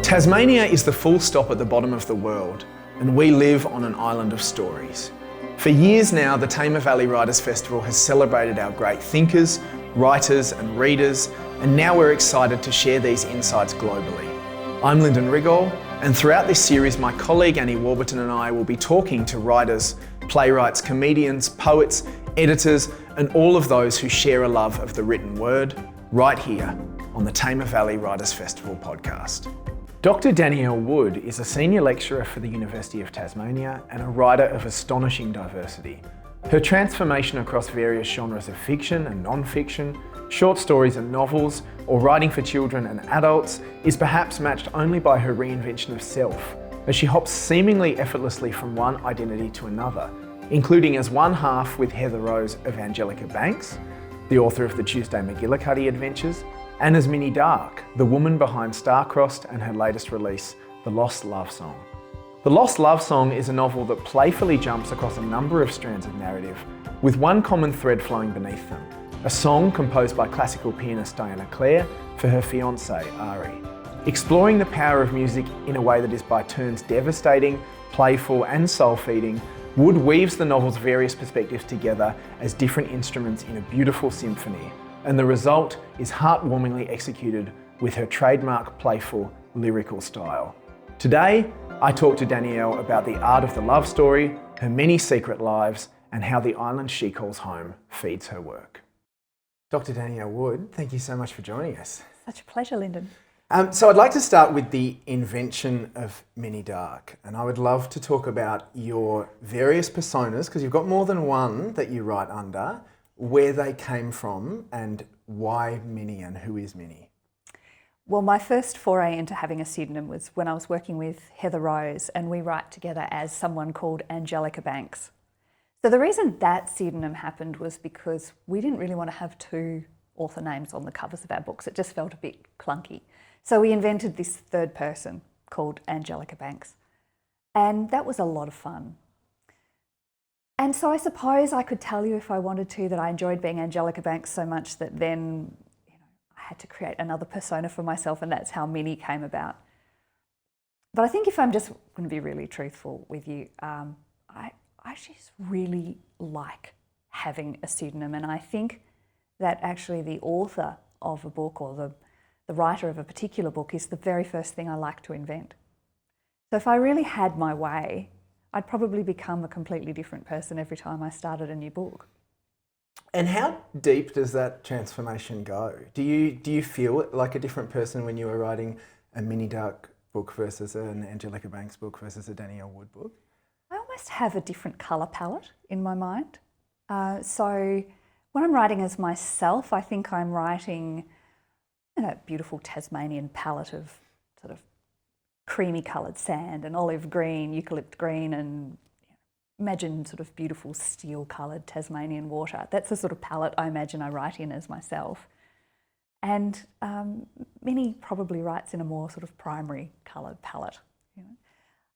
Tasmania is the full stop at the bottom of the world, and we live on an island of stories. For years now, the Tamar Valley Writers Festival has celebrated our great thinkers, writers and readers, and now we're excited to share these insights globally. I'm Lyndon Rigol, and throughout this series, my colleague Annie Warburton and I will be talking to writers, playwrights, comedians, poets, editors, and all of those who share a love of the written word, right here on the Tamar Valley Writers Festival podcast. Dr. Danielle Wood is a senior lecturer for the University of Tasmania and a writer of astonishing diversity. Her transformation across various genres of fiction and non-fiction, short stories and novels, or writing for children and adults is perhaps matched only by her reinvention of self, as she hops seemingly effortlessly from one identity to another, including as one half with Heather Rose of Angelica Banks, the author of the Tuesday McGillycuddy Adventures, and as Minnie Dark, the woman behind Starcrossed and her latest release, The Lost Love Song. The Lost Love Song is a novel that playfully jumps across a number of strands of narrative, with one common thread flowing beneath them, a song composed by classical pianist Diana Clare for her fiancé, Ari. Exploring the power of music in a way that is by turns devastating, playful and soul-feeding, Wood weaves the novel's various perspectives together as different instruments in a beautiful symphony, and the result is heartwarmingly executed with her trademark playful, lyrical style. Today, I talk to Danielle about the art of the love story, her many secret lives, and how the island she calls home feeds her work. Dr. Danielle Wood, thank you so much for joining us. Such a pleasure, Lyndon. So I'd like to start with the invention of Minnie Dark, and I would love to talk about your various personas, because you've got more than one that you write under, where they came from and why Minnie and who is Minnie? Well, my first foray into having a pseudonym was when I was working with Heather Rose, and we write together as someone called Angelica Banks. So the reason that pseudonym happened was because we didn't really want to have two author names on the covers of our books. It just felt a bit clunky. So we invented this third person called Angelica Banks. And that was a lot of fun. And so I suppose I could tell you if I wanted to that I enjoyed being Angelica Banks so much that then I had to create another persona for myself, and that's how Minnie came about. But I think if I'm just going to be really truthful with you, I just really like having a pseudonym, and I think that actually the author of a book or the writer of a particular book is the very first thing I like to invent. So if I really had my way, I'd probably become a completely different person every time I started a new book. And how deep does that transformation go? Do you feel like a different person when you were writing a Minnie Dark book versus an Angelica Banks book versus a Danielle Wood book? I almost have a different colour palette in my mind. So when I'm writing as myself, I think I'm writing a beautiful Tasmanian palette of sort of creamy coloured sand and olive green, eucalypt green, and imagine sort of beautiful steel coloured Tasmanian water. That's the sort of palette I imagine I write in as myself. And Minnie probably writes in a more sort of primary coloured palette.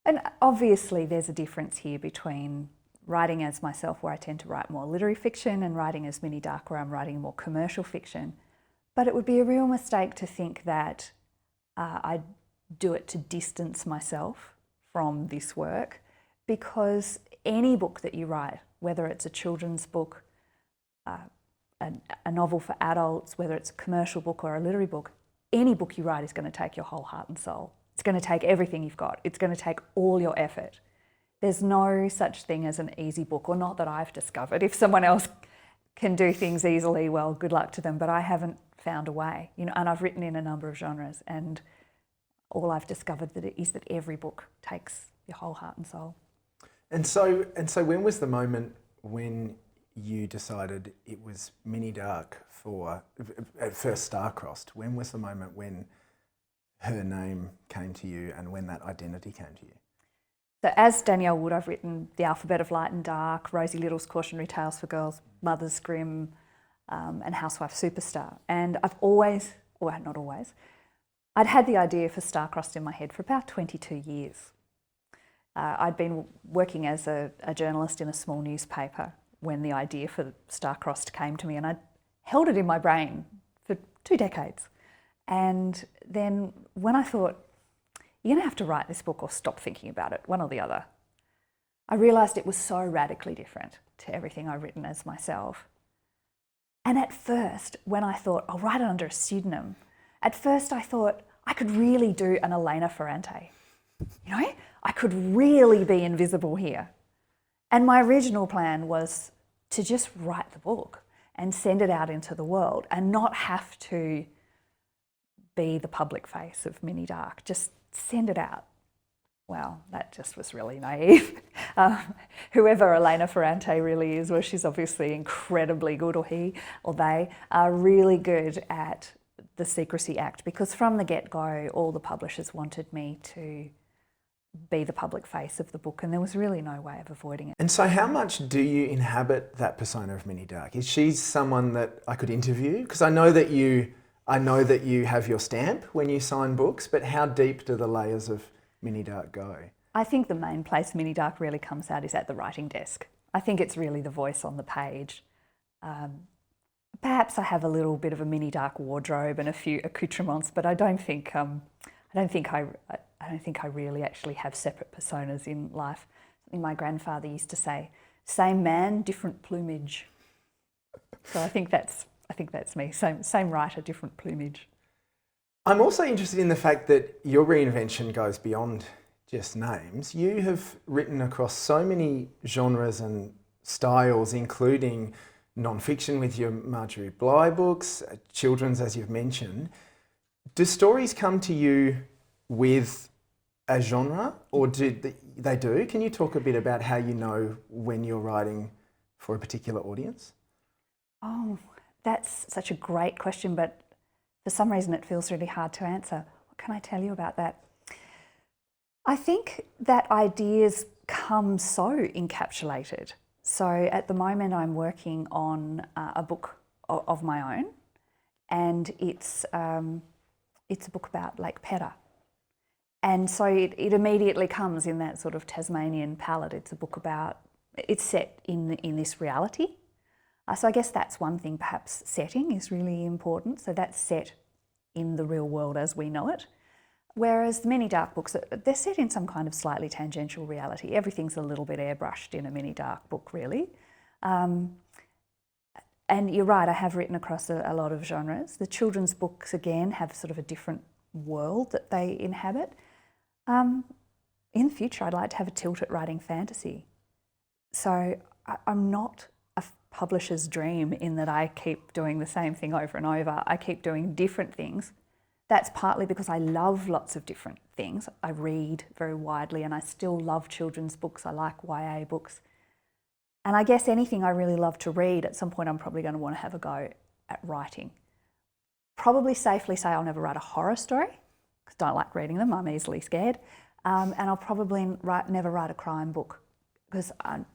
And obviously there's a difference here between writing as myself, where I tend to write more literary fiction, and writing as Minnie Dark, where I'm writing more commercial fiction. But it would be a real mistake to think that I'd do it to distance myself from this work, because any book that you write, whether it's a children's book, a novel for adults, whether it's a commercial book or a literary book, any book you write is going to take your whole heart and soul. It's going to take everything you've got. It's going to take all your effort. There's no such thing as an easy book, or not that I've discovered. If someone else can do things easily, well, good luck to them, but I haven't found a way. And I've written in a number of genres, and all I've discovered is that every book takes your whole heart and soul. And so when was the moment when you decided it was Minnie Dark for at first Starcrossed? When was the moment when her name came to you and when that identity came to you? So as Danielle Wood, I've written The Alphabet of Light and Dark, Rosie Little's Cautionary Tales for Girls, Mother's Grimm, and Housewife Superstar. And I've always, or not always, I'd had the idea for Starcrossed in my head for about 22 years. I'd been working as a journalist in a small newspaper when the idea for Starcrossed came to me, and I'd held it in my brain for 2 decades. And then when I thought, you're going to have to write this book or stop thinking about it, one or the other. I realised it was so radically different to everything I've written as myself. And at first, when I thought, I'll write it under a pseudonym, at first I thought I could really do an Elena Ferrante. You know, I could really be invisible here. And my original plan was to just write the book and send it out into the world and not have to be the public face of Minnie Dark, just send it out. Well, that just was really naive. Whoever Elena Ferrante really is, well, she's obviously incredibly good, or he or they are really good at the Secrecy Act, because from the get-go, all the publishers wanted me to be the public face of the book, and there was really no way of avoiding it. And so how much do you inhabit that persona of Minnie Dark? Is she someone that I could interview? Because I know that you have your stamp when you sign books, but how deep do the layers of Minnie Dark go? I think the main place Minnie Dark really comes out is at the writing desk. I think it's really the voice on the page. Perhaps I have a little bit of a Minnie Dark wardrobe and a few accoutrements, but I don't think I really actually have separate personas in life. Something my grandfather used to say: "Same man, different plumage." So I think that's me. Same writer, different plumage. I'm also interested in the fact that your reinvention goes beyond just names. You have written across so many genres and styles, including non-fiction with your Marjorie Bly books, children's, as you've mentioned. Do stories come to you with a genre, or do they do? Can you talk a bit about how you know when you're writing for a particular audience? Oh, that's such a great question, but for some reason it feels really hard to answer. What can I tell you about that? I think that ideas come so encapsulated. So at the moment I'm working on a book of my own, and it's a book about Lake Pedder. And so it immediately comes in that sort of Tasmanian palette. It's a book about, it's set in this reality. So I guess that's one thing, perhaps setting is really important. So that's set in the real world as we know it. Whereas the Minnie Dark books, they're set in some kind of slightly tangential reality. Everything's a little bit airbrushed in a Minnie Dark book, really. And you're right, I have written across a lot of genres. The children's books, again, have sort of a different world that they inhabit. In the future, I'd like to have a tilt at writing fantasy. So I'm not a publisher's dream in that I keep doing the same thing over and over. I keep doing different things. That's partly because I love lots of different things. I read very widely, and I still love children's books. I like YA books. And I guess anything I really love to read, at some point I'm probably going to want to have a go at writing. Probably safely say I'll never write a horror story, because I don't like reading them, I'm easily scared. And I'll probably never write a crime book, because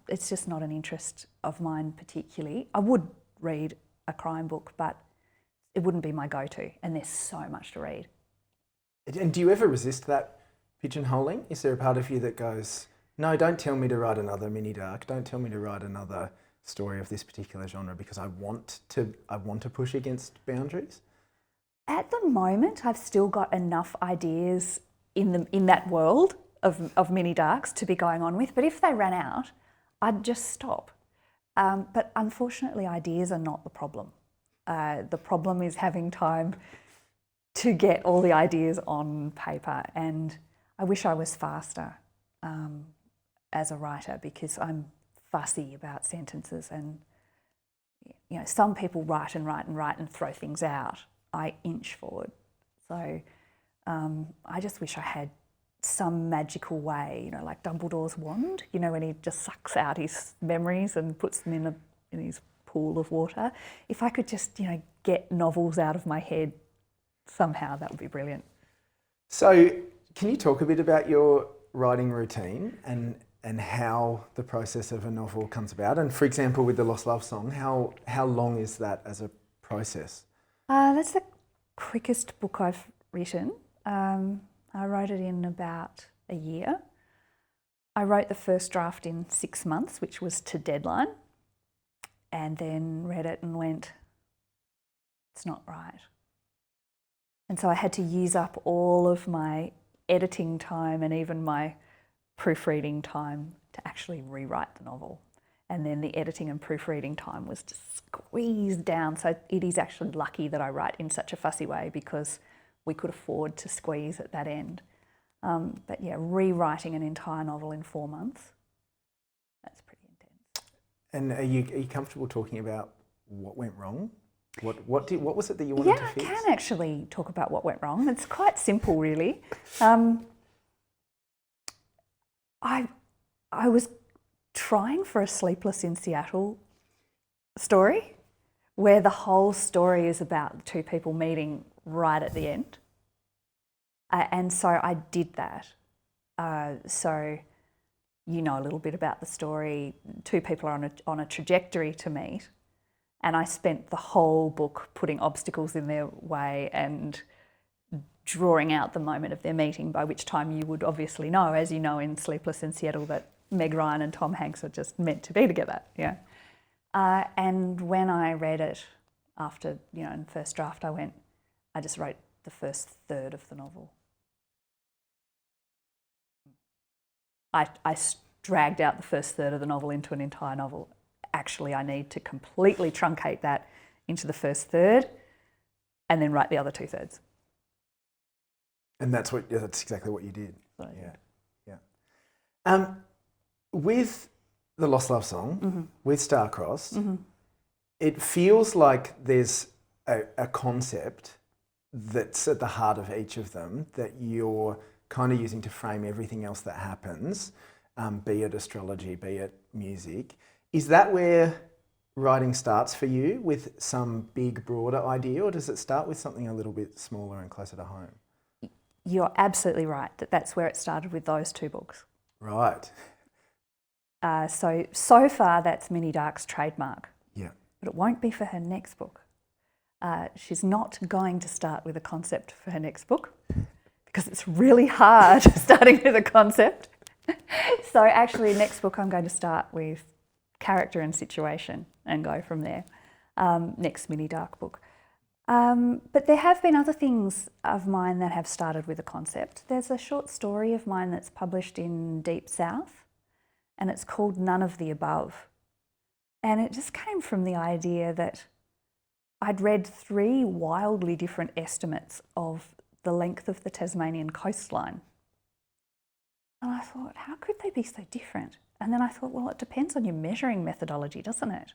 it's just not an interest of mine particularly. I would read a crime book, but it wouldn't be my go-to, and there's so much to read. And do you ever resist that pigeonholing? Is there a part of you that goes, no, don't tell me to write another Minnie Dark, don't tell me to write another story of this particular genre, because I want to push against boundaries? At the moment, I've still got enough ideas in that world of Minnie Darks to be going on with, but if they ran out, I'd just stop. But unfortunately, ideas are not the problem. The problem is having time to get all the ideas on paper, and I wish I was faster as a writer, because I'm fussy about sentences, and you know, some people write and write and write and throw things out. I inch forward. So I just wish I had some magical way, you know, like Dumbledore's wand, you know, when he just sucks out his memories and puts them in his pool of water. If I could just, you know, get novels out of my head somehow, that would be brilliant. So can you talk a bit about your writing routine and how the process of a novel comes about? And for example, with the Lost Love Song, how long is that as a process? That's the quickest book I've written. I wrote it in about a year. I wrote the first draft in 6 months, which was to deadline, and then read it and went, it's not right. And so I had to use up all of my editing time and even my proofreading time to actually rewrite the novel. And then the editing and proofreading time was just squeezed down. So it is actually lucky that I write in such a fussy way, because we could afford to squeeze at that end. But yeah, rewriting an entire novel in 4 months, that's pretty intense. And are you comfortable talking about what went wrong? What was it that you wanted to fix? Yeah, I can actually talk about what went wrong. It's quite simple, really. I was trying for a Sleepless in Seattle story, where the whole story is about two people meeting right at the end. And so I did that. So you know a little bit about the story. Two people are on a trajectory to meet, and I spent the whole book putting obstacles in their way and drawing out the moment of their meeting, by which time you would obviously know, as you know in Sleepless in Seattle, that Meg Ryan and Tom Hanks are just meant to be together. Yeah. And when I read it after, in first draft, I just wrote the first third of the novel. I dragged out the first third of the novel into an entire novel. Actually, I need to completely truncate that into the first third and then write the other 2/3. And that's exactly what you did. So, yeah. With the Lost Love Song, with Starcrossed, it feels like there's a concept that's at the heart of each of them that you're kind of using to frame everything else that happens, be it astrology, be it music. Is that where writing starts for you, with some big, broader idea, or does it start with something a little bit smaller and closer to home? You're absolutely right that's where it started, with those 2 books. Right. So far that's Minnie Dark's trademark. Yeah. But it won't be for her next book. She's not going to start with a concept for her next book, because it's really hard starting with a concept. So actually, next book I'm going to start with character and situation and go from there. Next Minnie Dark book. But there have been other things of mine that have started with a concept. There's a short story of mine that's published in Deep South, and it's called None of the Above. And it just came from the idea that I'd read 3 wildly different estimates of the length of the Tasmanian coastline. And I thought, how could they be so different? And then I thought, well, it depends on your measuring methodology, doesn't it?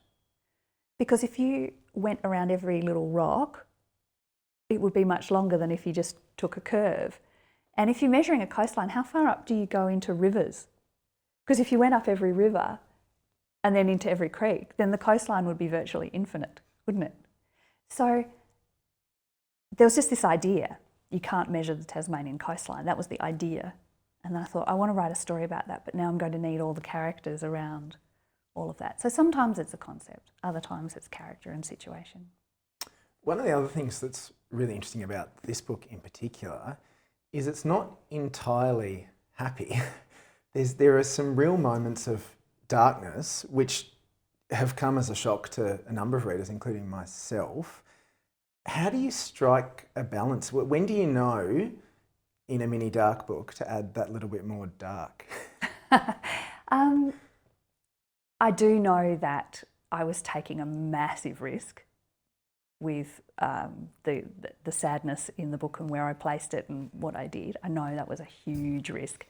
Because if you went around every little rock, it would be much longer than if you just took a curve. And if you're measuring a coastline, how far up do you go into rivers? Because if you went up every river and then into every creek, then the coastline would be virtually infinite, wouldn't it? So there was just this idea, you can't measure the Tasmanian coastline. That was the idea. And then I thought, I want to write a story about that, but now I'm going to need all the characters around all of that. So sometimes it's a concept, other times it's character and situation. One of the other things that's really interesting about this book in particular is it's not entirely happy. There are some real moments of darkness which have come as a shock to a number of readers, including myself. How do you strike a balance? When do you know in a Minnie Dark book to add that little bit more dark? I do know that I was taking a massive risk with the sadness in the book and where I placed it and what I did. I know that was a huge risk.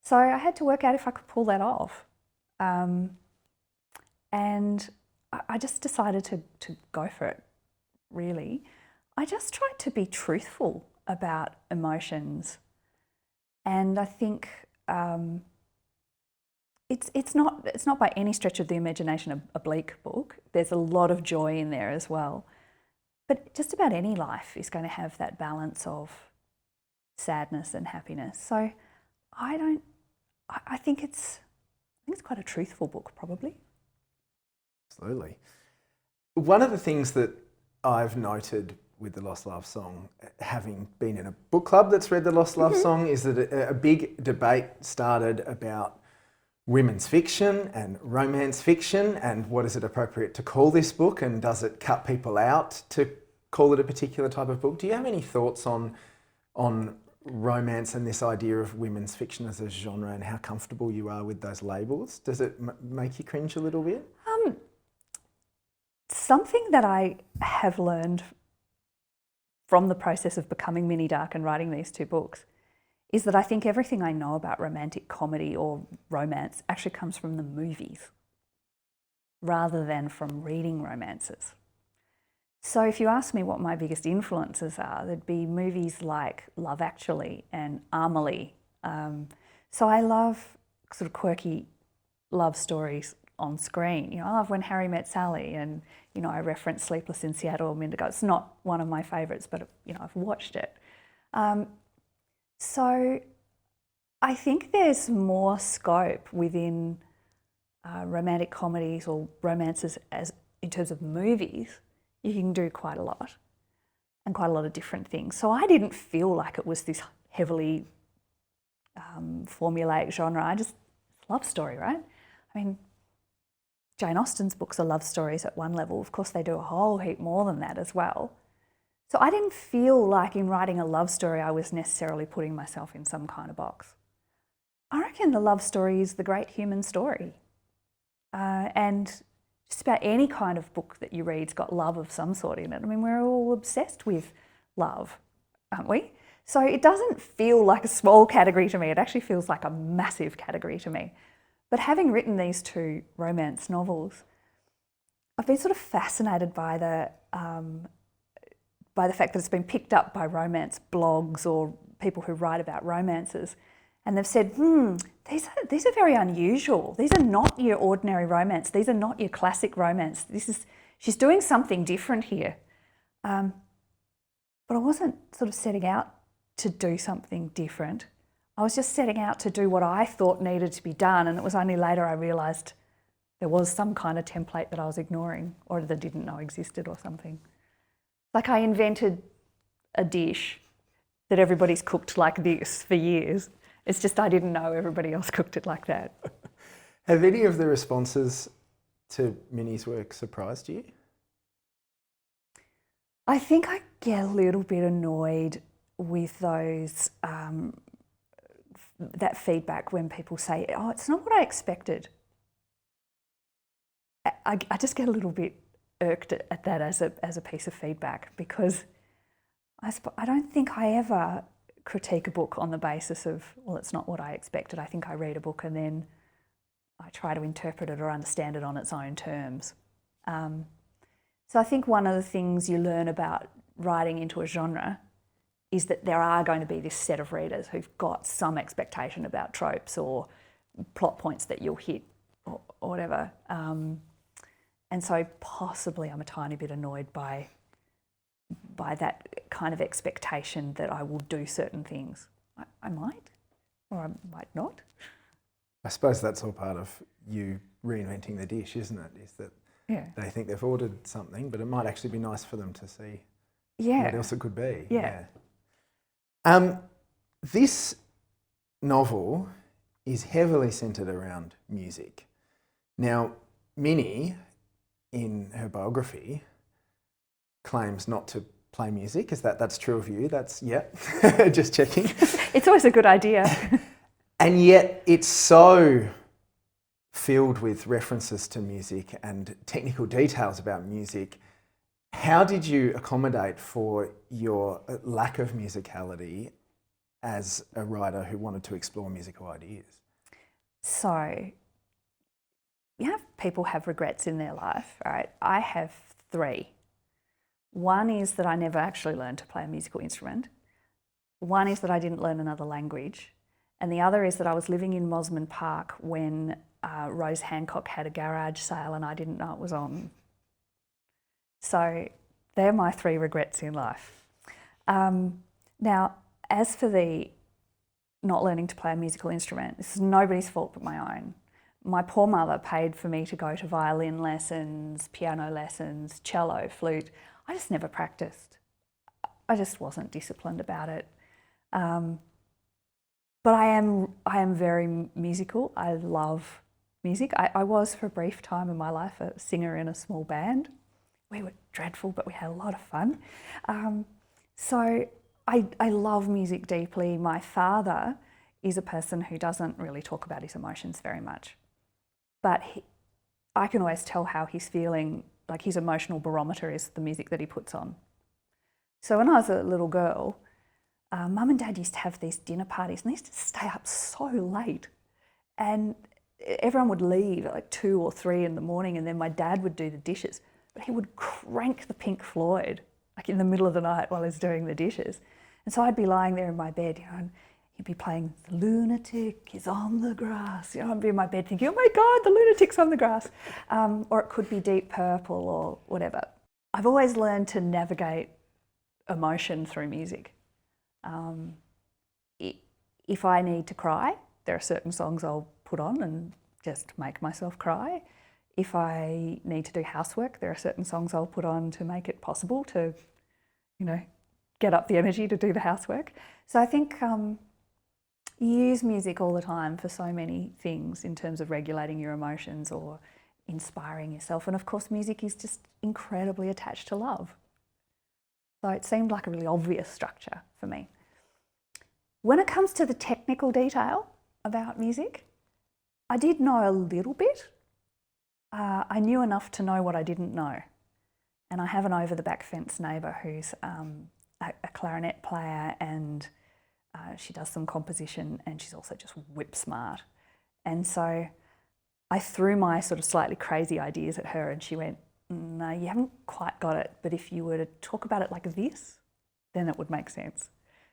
So I had to work out if I could pull that off. And I just decided to go for it, really. I just tried to be truthful about emotions. And I think it's not by any stretch of the imagination a bleak book. There's a lot of joy in there as well. But just about any life is going to have that balance of sadness and happiness. So I think it's quite a truthful book, probably. Absolutely. One of the things that I've noted with the Lost Love Song, having been in a book club that's read the Lost Love Song, is that a big debate started about women's fiction and romance fiction and what is it appropriate to call this book, and does it cut people out to call it a particular type of book? Do you have any thoughts on romance and this idea of women's fiction as a genre and how comfortable you are with those labels? Does it make you cringe a little bit? Something that I have learned from the process of becoming Minnie Dark and writing these two books is that I think everything I know about romantic comedy or romance actually comes from the movies rather than from reading romances. So if you ask me what my biggest influences are, there'd be movies like Love Actually and Amelie. So I love sort of quirky love stories on screen. I love When Harry Met Sally, and I referenced Sleepless in Seattle a minute ago. It's not one of my favourites, but I've watched it. So I think there's more scope within romantic comedies or romances as in terms of movies. You can do quite a lot and quite a lot of different things. So I didn't feel like it was this heavily formulaic genre. I just love story, right? I mean, Jane Austen's books are love stories at one level. Of course, they do a whole heap more than that as well. So I didn't feel like in writing a love story I was necessarily putting myself in some kind of box. I reckon the love story is the great human story. And just about any kind of book that you read's got love of some sort in it. I mean, we're all obsessed with love, aren't we? So it doesn't feel like a small category to me. It actually feels like a massive category to me. But having written these two romance novels, I've been sort of fascinated by the fact that it's been picked up by romance blogs or people who write about romances, and they've said, these are very unusual. These are not your ordinary romance. These are not your classic romance. She's doing something different here. But I wasn't sort of setting out to do something different. I was just setting out to do what I thought needed to be done, and it was only later I realised there was some kind of template that I was ignoring or that I didn't know existed or something. Like I invented a dish that everybody's cooked like this for years. It's just I didn't know everybody else cooked it like that. Have any of the responses to Minnie's work surprised you? I think I get a little bit annoyed with those that feedback when people say, "Oh, it's not what I expected." I just get a little bit irked at that as a piece of feedback, because I don't think I ever critique a book on the basis of, well, it's not what I expected. I think I read a book and then I try to interpret it or understand it on its own terms. So I think one of the things you learn about writing into a genre is that there are going to be this set of readers who've got some expectation about tropes or plot points that you'll hit or whatever. And so possibly I'm a tiny bit annoyed by that kind of expectation that I will do certain things. I might, or I might not. I suppose that's all part of you reinventing the dish, isn't it? Is that they think they've ordered something, but it might actually be nice for them to see what else it could be. Yeah. This novel is heavily centred around music. Now, Minnie, in her biography, claims not to play music. That's true of you? That's, just checking. It's always a good idea. And yet it's so filled with references to music and technical details about music. How did you accommodate for your lack of musicality as a writer who wanted to explore musical ideas? So, people have regrets in their life, right? I have 3. One is that I never actually learned to play a musical instrument. One is that I didn't learn another language. And the other is that I was living in Mosman Park when Rose Hancock had a garage sale and I didn't know it was on. So they're my 3 regrets in life. Now, as for the not learning to play a musical instrument, this is nobody's fault but my own. My poor mother paid for me to go to violin lessons, piano lessons, cello, flute. I just never practiced. I just wasn't disciplined about it. But I am very musical. I love music. I was, for a brief time in my life, a singer in a small band. We were dreadful, but we had a lot of fun. So I love music deeply. My father is a person who doesn't really talk about his emotions very much. But I can always tell how he's feeling, like his emotional barometer is the music that he puts on. So when I was a little girl, Mum and Dad used to have these dinner parties and they used to stay up so late. And everyone would leave at like 2 or 3 in the morning, and then my dad would do the dishes. But he would crank the Pink Floyd like in the middle of the night while he's doing the dishes. And so I'd be lying there in my bed, you know, and he'd be playing "The Lunatic is on the Grass." You know, I'd be in my bed thinking, "Oh my God, the lunatic's on the grass." Or it could be Deep Purple or whatever. I've always learned to navigate emotion through music. If I need to cry, there are certain songs I'll put on and just make myself cry. If I need to do housework, there are certain songs I'll put on to make it possible to, you know, get up the energy to do the housework. So I think you use music all the time for so many things in terms of regulating your emotions or inspiring yourself. And of course, music is just incredibly attached to love. So it seemed like a really obvious structure for me. When it comes to the technical detail about music, I did know a little bit. I knew enough to know what I didn't know. And I have an over the back fence neighbour who's a clarinet player, and she does some composition, and she's also just whip smart. And so I threw my sort of slightly crazy ideas at her, and she went, "No, you haven't quite got it, but if you were to talk about it like this, then it would make sense."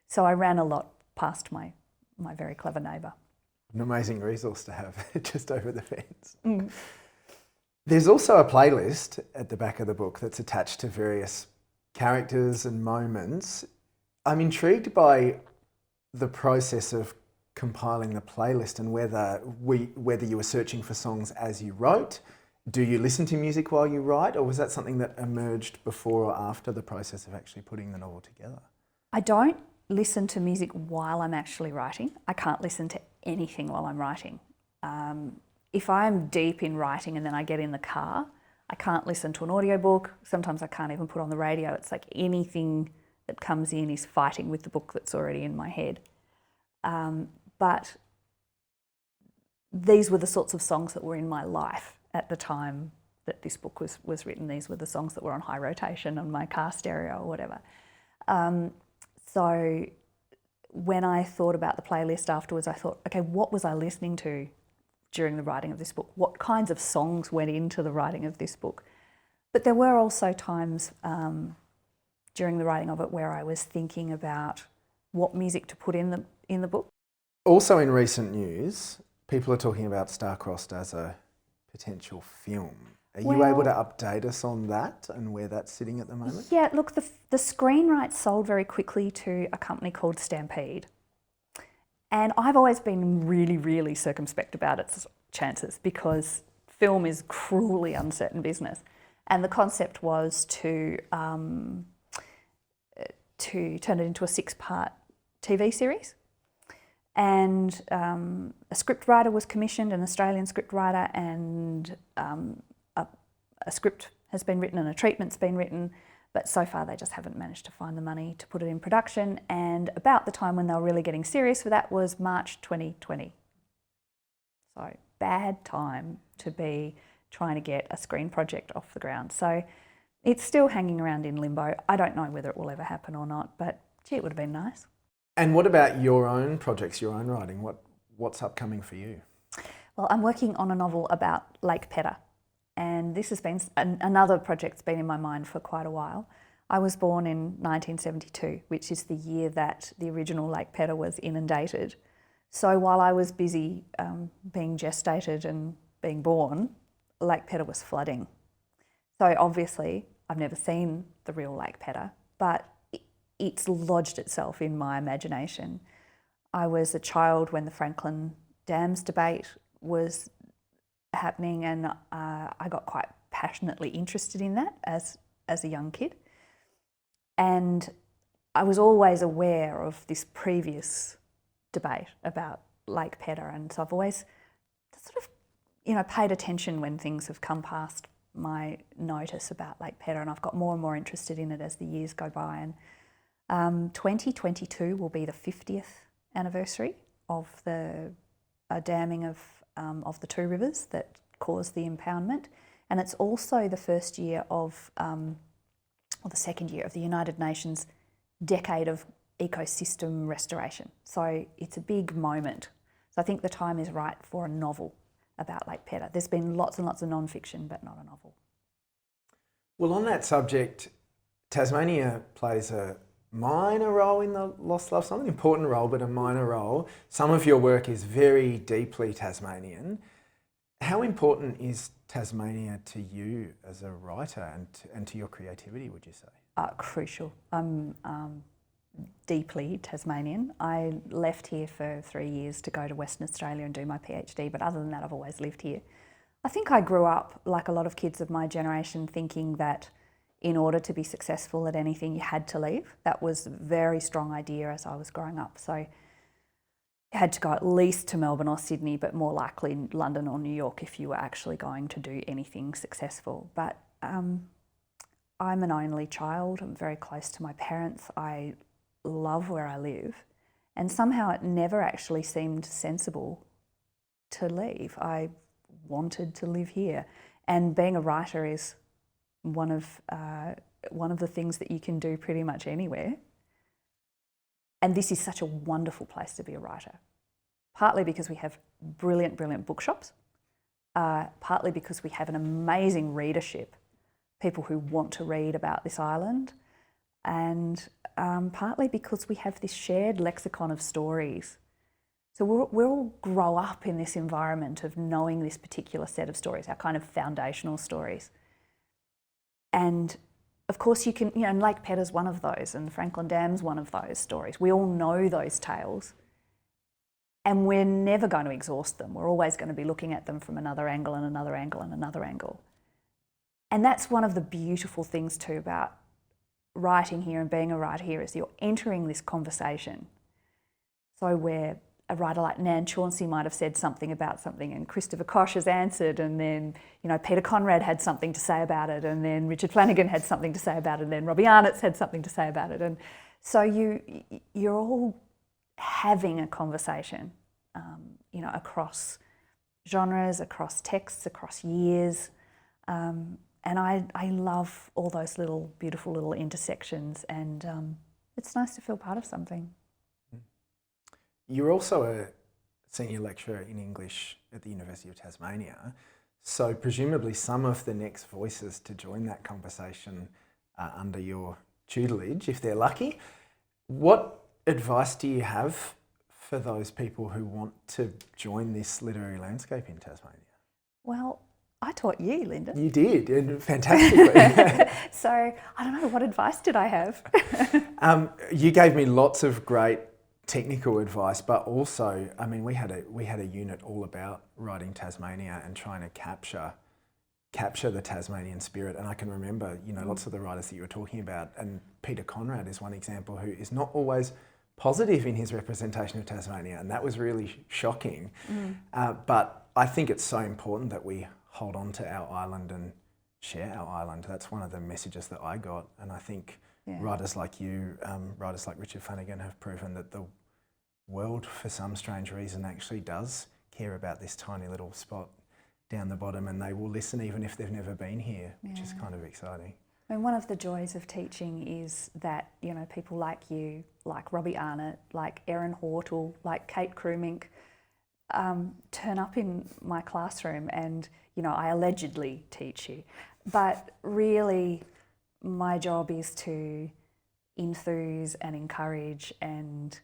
So I ran a lot past my very clever neighbour. An amazing resource to have just over the fence. Mm. There's also a playlist at the back of the book that's attached to various characters and moments. I'm intrigued by the process of compiling the playlist and whether you were searching for songs as you wrote. Do you listen to music while you write, or was that something that emerged before or after the process of actually putting the novel together? I don't listen to music while I'm actually writing. I can't listen to anything while I'm writing. If I'm deep in writing and then I get in the car, I can't listen to an audiobook. Sometimes I can't even put on the radio. It's like anything that comes in is fighting with the book that's already in my head. But these were the sorts of songs that were in my life at the time that this book was written. These were the songs that were on high rotation on my car stereo or whatever. So when I thought about the playlist afterwards, I thought, okay, what was I listening to during the writing of this book? What kinds of songs went into the writing of this book? But there were also times during the writing of it where I was thinking about what music to put in the book. Also in recent news, people are talking about Starcrossed as a potential film. Are you able to update us on that and where that's sitting at the moment? Yeah, look, the screen rights sold very quickly to a company called Stampede. And I've always been really, really circumspect about its chances because film is cruelly uncertain business. And the concept was to turn it into a 6-part TV series. And a script writer was commissioned, an Australian script writer, and a script has been written and a treatment's been written, but so far they just haven't managed to find the money to put it in production. And about the time when they were really getting serious with that was March 2020. So bad time to be trying to get a screen project off the ground. So it's still hanging around in limbo. I don't know whether it will ever happen or not, but gee, it would have been nice. And what about your own projects, your own writing? What's upcoming for you? Well, I'm working on a novel about Lake Pedder, and this has been another project that's been in my mind for quite a while. I was born in 1972, which is the year that the original Lake Pedder was inundated. So while I was busy being gestated and being born, Lake Pedder was flooding. So obviously, I've never seen the real Lake Pedder, but it's lodged itself in my imagination. I was a child when the Franklin Dams debate was happening, and I got quite passionately interested in that as a young kid. And I was always aware of this previous debate about Lake Pedder, and so I've always sort of, paid attention when things have come past my notice about Lake Pedder, and I've got more and more interested in it as the years go by. And 2022 will be the 50th anniversary of the damming of the two rivers that caused the impoundment, and it's also the first year of, or the second year of the United Nations Decade of Ecosystem Restoration. So it's a big moment. So I think the time is right for a novel about Lake Pedder. There's been lots and lots of non-fiction, but not a novel. Well, on that subject, Tasmania plays a minor role in the lost love, not an important role, but a minor role. Some of your work is very deeply Tasmanian. How important is Tasmania to you as a writer and to your creativity, would you say? Crucial. I'm deeply Tasmanian. I left here for 3 years to go to Western Australia and do my PhD, but other than that, I've always lived here. I think I grew up, like a lot of kids of my generation, thinking that in order to be successful at anything, you had to leave. That was a very strong idea as I was growing up. So you had to go at least to Melbourne or Sydney, but more likely London or New York if you were actually going to do anything successful. But I'm an only child. I'm very close to my parents. I love where I live. And somehow it never actually seemed sensible to leave. I wanted to live here. And being a writer is one of the things that you can do pretty much anywhere. And this is such a wonderful place to be a writer. Partly because we have brilliant, brilliant bookshops. Partly because we have an amazing readership, people who want to read about this island. And partly because we have this shared lexicon of stories. So we'll all grow up in this environment of knowing this particular set of stories, our kind of foundational stories. And of course you can, and Lake Pedder's one of those, and Franklin Dam's one of those stories. We all know those tales, and we're never going to exhaust them. We're always going to be looking at them from another angle and another angle and another angle. And that's one of the beautiful things too about writing here and being a writer here, is you're entering this conversation. So where a writer like Nan Chauncey might have said something about something and Christopher Koch has answered, and then Peter Conrad had something to say about it, and then Richard Flanagan had something to say about it, and then Robbie Arnott's had something to say about it. And so you're all having a conversation, across genres, across texts, across years. And I love all those little, beautiful little intersections, and it's nice to feel part of something. You're also a senior lecturer in English at the University of Tasmania, so presumably some of the next voices to join that conversation are under your tutelage, if they're lucky. What advice do you have for those people who want to join this literary landscape in Tasmania? Well, I taught you, Linda. You did, and fantastically. So I don't know, what advice did I have? You gave me lots of great technical advice, but also, we had a unit all about writing Tasmania and trying to capture the Tasmanian spirit. And I can remember, lots of the writers that you were talking about, and Peter Conrad is one example who is not always positive in his representation of Tasmania, and that was really shocking. But I think it's so important that we hold on to our island and share our island. That's one of the messages that I got, and I think writers like you, writers like Richard Flanagan, have proven that the world, for some strange reason, actually does care about this tiny little spot down the bottom, and they will listen even if they've never been here, which is kind of exciting. One of the joys of teaching is that, people like you, like Robbie Arnott, like Erin Hortle, like Kate Krumink, turn up in my classroom and, I allegedly teach you. But really, my job is to enthuse and encourage and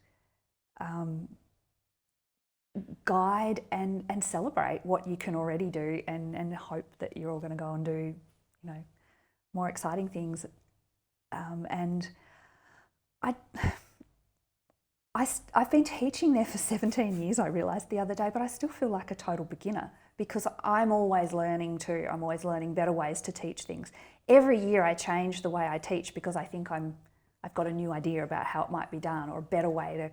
guide and celebrate what you can already do, and hope that you're all going to go and do, more exciting things. And I've been teaching there for 17 years, I realised the other day, but I still feel like a total beginner, because I'm always learning too. I'm always learning better ways to teach things. Every year I change the way I teach because I think I've got a new idea about how it might be done, or a better way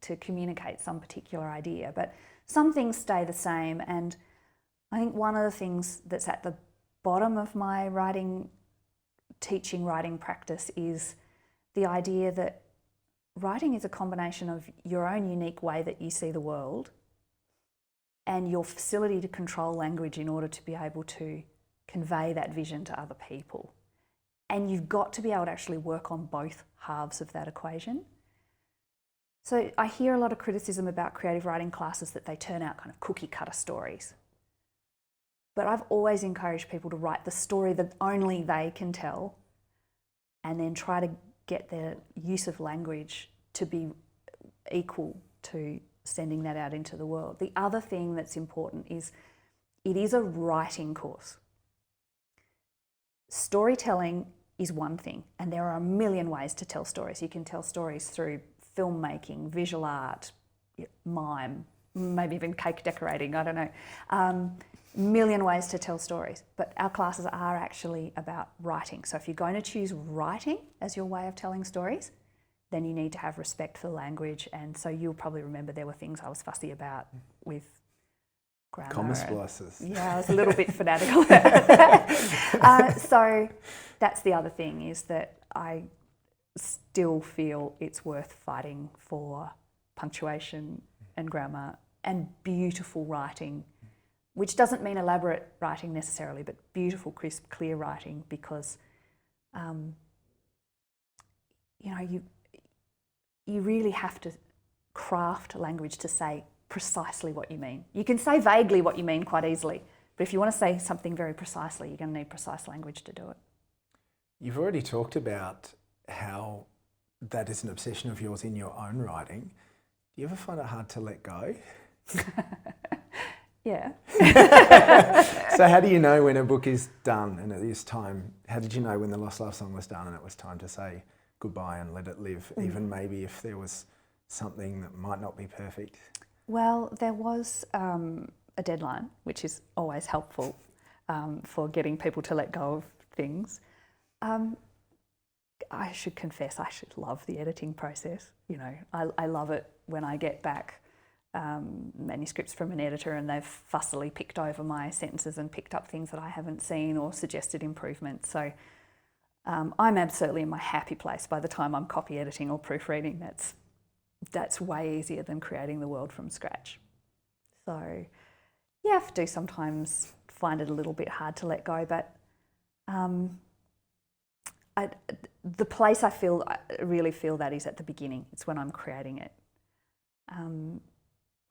to communicate some particular idea. But some things stay the same, and I think one of the things that's at the bottom of my writing practice is the idea that writing is a combination of your own unique way that you see the world and your facility to control language in order to be able to convey that vision to other people. And you've got to be able to actually work on both halves of that equation. So I hear a lot of criticism about creative writing classes that they turn out kind of cookie cutter stories. But I've always encouraged people to write the story that only they can tell and then try to get their use of language to be equal to sending that out into the world. The other thing that's important is it is a writing course. Storytelling is one thing, and there are a million ways to tell stories. You can tell stories through filmmaking, visual art, mime, maybe even cake decorating, I don't know. Million ways to tell stories, but our classes are actually about writing. So if you're going to choose writing as your way of telling stories, then you need to have respect for the language. And so you'll probably remember there were things I was fussy about with grammar. Comma splices. Yeah, I was a little bit fanatical about that. So that's the other thing, is that I still feel it's worth fighting for punctuation and grammar and beautiful writing, which doesn't mean elaborate writing necessarily, but beautiful, crisp, clear writing, because you really have to craft language to say precisely what you mean. You can say vaguely what you mean quite easily, but if you want to say something very precisely, you're going to need precise language to do it. You've already talked about how that is an obsession of yours in your own writing. Do you ever find it hard to let go? Yeah. So how do you know when a book is done and it is time? How did you know when The Lost Love Song was done and it was time to say goodbye and let it live, even maybe if there was something that might not be perfect? Well, there was a deadline, which is always helpful for getting people to let go of things. I should confess, I should love the editing process. You know, I love it when I get back manuscripts from an editor and they've fussily picked over my sentences and picked up things that I haven't seen or suggested improvements. So I'm absolutely in my happy place by the time I'm copy editing or proofreading. That's way easier than creating the world from scratch. So yeah, I do sometimes find it a little bit hard to let go, but the place I really feel that is at the beginning. It's when I'm creating it.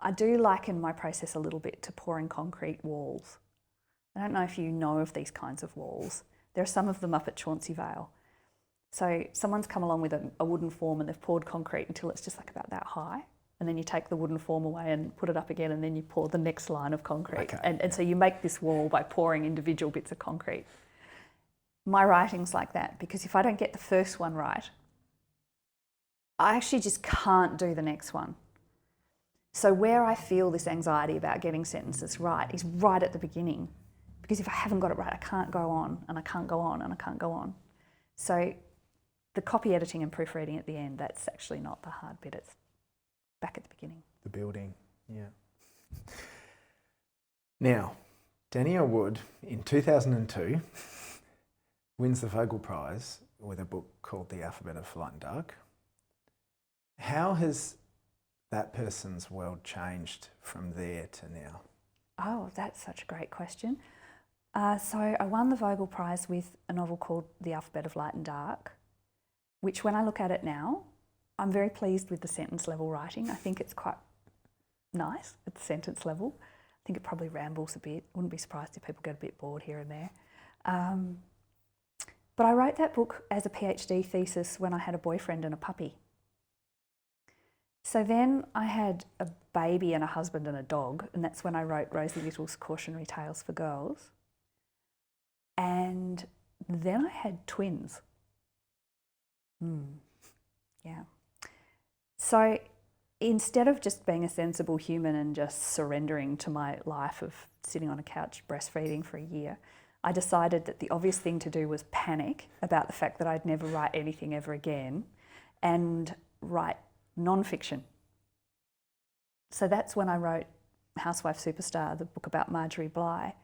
I do liken my process a little bit to pouring concrete walls. I don't know if you know of these kinds of walls. There are some of them up at Chauncey Vale. So someone's come along with a wooden form and they've poured concrete until it's just like about that high. And then you take the wooden form away and put it up again, and then you pour the next line of concrete. Okay. And so you make this wall by pouring individual bits of concrete. My writing's like that, because if I don't get the first one right, I actually just can't do the next one. So where I feel this anxiety about getting sentences right is right at the beginning, because if I haven't got it right, I can't go on and I can't go on and I can't go on. So the copy editing and proofreading at the end, that's actually not the hard bit, it's back at the beginning. The building, yeah. Now, Danielle Wood in 2002 wins the Vogel Prize with a book called The Alphabet of Light and Dark. How has that person's world changed from there to now? Oh, that's such a great question. So I won the Vogel Prize with a novel called The Alphabet of Light and Dark, which when I look at it now, I'm very pleased with the sentence level writing. I think it's quite nice at the sentence level. I think it probably rambles a bit. Wouldn't be surprised if people get a bit bored here and there. But I wrote that book as a PhD thesis when I had a boyfriend and a puppy. So then I had a baby and a husband and a dog, and that's when I wrote Rosie Little's Cautionary Tales for Girls. And then I had twins. Yeah. So instead of just being a sensible human and just surrendering to my life of sitting on a couch breastfeeding for a year, I decided that the obvious thing to do was panic about the fact that I'd never write anything ever again and write non-fiction. So that's when I wrote Housewife Superstar, the book about Marjorie Bly.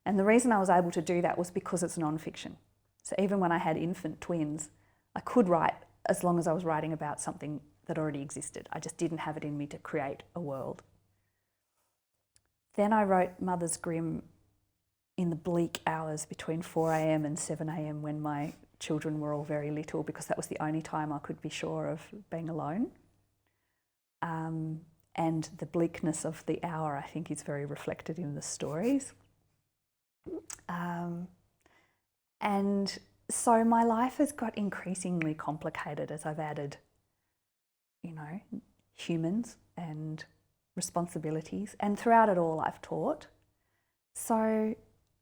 And the reason I was able to do that was because it's non-fiction. So even when I had infant twins, I could write as long as I was writing about something that already existed. I just didn't have it in me to create a world. Then I wrote Mother's Grimm in the bleak hours between 4 a.m. and 7 a.m. when my children were all very little, because that was the only time I could be sure of being alone. And the bleakness of the hour, I think, is very reflected in the stories. And so my life has got increasingly complicated as I've added, humans and responsibilities. And throughout it all, I've taught. So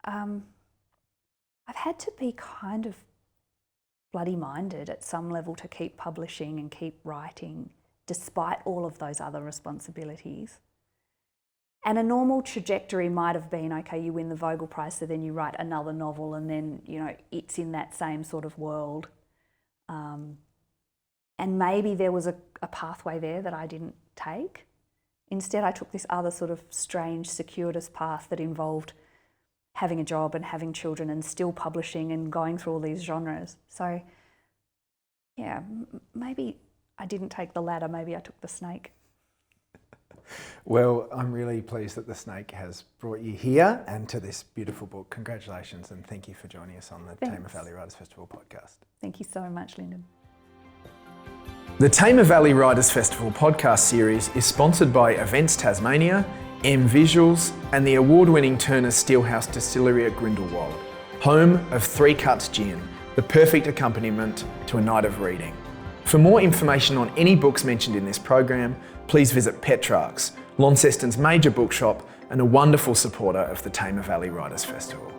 I've had to be kind of bloody minded at some level to keep publishing and keep writing, despite all of those other responsibilities. And a normal trajectory might have been, okay, you win the Vogel Prize, so then you write another novel, and then, it's in that same sort of world. And maybe there was a pathway there that I didn't take. Instead, I took this other sort of strange, circuitous path that involved having a job and having children and still publishing and going through all these genres. So, yeah, maybe I didn't take the ladder, maybe I took the snake. Well, I'm really pleased that the snake has brought you here and to this beautiful book. Congratulations, and thank you for joining us on the Tamar Valley Writers Festival podcast. Thank you so much, Lyndon. The Tamar Valley Writers Festival podcast series is sponsored by Events Tasmania, M Visuals, and the award-winning Turner's Steelhouse Distillery at Grindelwald, home of Three Cuts Gin, the perfect accompaniment to a night of reading. For more information on any books mentioned in this program, please visit Petrarch's, Launceston's major bookshop and a wonderful supporter of the Tamar Valley Writers Festival.